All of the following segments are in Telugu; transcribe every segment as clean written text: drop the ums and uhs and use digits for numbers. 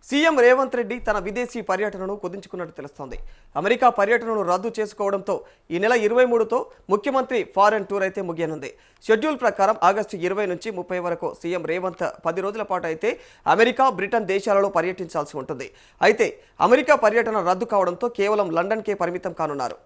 సీఎం రేవంత్ రెడ్డి తన విదేశీ పర్యటనను కుదించుకున్నట్టు తెలుస్తోంది. అమెరికా పర్యటనను రద్దు చేసుకోవడంతో ఈ నెల 23తో ముఖ్యమంత్రి ఫారెన్ టూర్ అయితే ముగియనుంది. షెడ్యూల్ ప్రకారం ఆగస్టు 20 నుంచి 30 వరకు సీఎం రేవంత్ 10 రోజుల పాటు అయితే అమెరికా, బ్రిటన్ దేశాలలో పర్యటించాల్సి ఉంటుంది. అయితే అమెరికా పర్యటన రద్దు కావడంతో కేవలం లండన్కే పరిమితం కానున్నారు.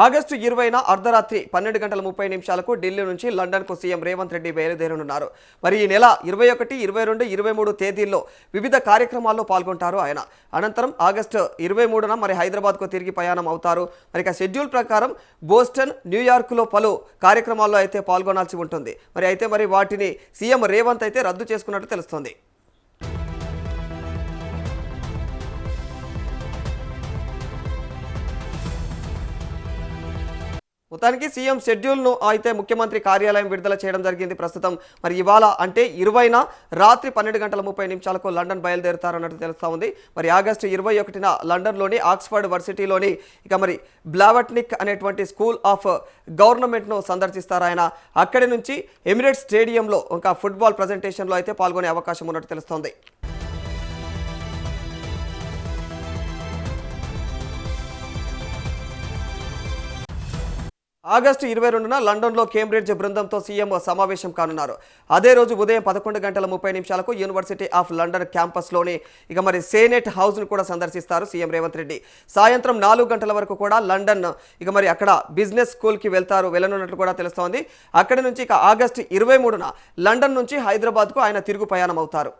ఆగస్టు 20న అర్ధరాత్రి 12:30 ఢిల్లీ నుంచి లండన్కు సీఎం రేవంత్ రెడ్డి బయలుదేరనున్నారు. మరి ఈ నెల 21, 22, 23 తేదీల్లో వివిధ కార్యక్రమాల్లో పాల్గొంటారు ఆయన. అనంతరం ఆగస్టు 23న మరి హైదరాబాద్కు తిరిగి ప్రయాణం అవుతారు. మరి షెడ్యూల్ ప్రకారం బోస్టన్, న్యూయార్క్లో పలు కార్యక్రమాల్లో అయితే పాల్గొనాల్సి ఉంటుంది. మరి వాటిని సీఎం రేవంత్ అయితే రద్దు చేసుకున్నట్టు తెలుస్తోంది. మొత్తానికి సీఎం షెడ్యూల్ను అయితే ముఖ్యమంత్రి కార్యాలయం విడుదల చేయడం జరిగింది. ప్రస్తుతం మరి ఇవాళ అంటే 20న రాత్రి 12:30 లండన్ బయలుదేరుతారన్నట్టు తెలుస్తూ ఉంది. మరి ఆగస్టు 21న లండన్లోని ఆక్స్ఫర్డ్ వర్సిటీలోని మరి బ్లావట్నిక్ అనేటువంటి స్కూల్ ఆఫ్ గవర్నమెంట్ను సందర్శిస్తారు ఆయన. అక్కడి నుంచి ఎమిరేట్స్ స్టేడియంలో ఒక ఫుట్బాల్ ప్రజెంటేషన్లో అయితే పాల్గొనే అవకాశం ఉన్నట్టు తెలుస్తోంది. ఆగస్టు 22న లండన్లో కేంబ్రిడ్జ్ బృందంతో సీఎం సమావేశం కానున్నారు. అదే రోజు ఉదయం 11:30 యూనివర్సిటీ ఆఫ్ లండన్ క్యాంపస్లోని మరి సేనేట్ హౌస్ను కూడా సందర్శిస్తారు సీఎం రేవంత్ రెడ్డి. సాయంత్రం 4 గంటల వరకు కూడా లండన్ మరి అక్కడ బిజినెస్ స్కూల్కి వెళ్ళనున్నట్లు కూడా తెలుస్తోంది. అక్కడి నుంచి ఆగస్టు 23న లండన్ నుంచి హైదరాబాద్కు ఆయన తిరుగు ప్రయాణం అవుతారు.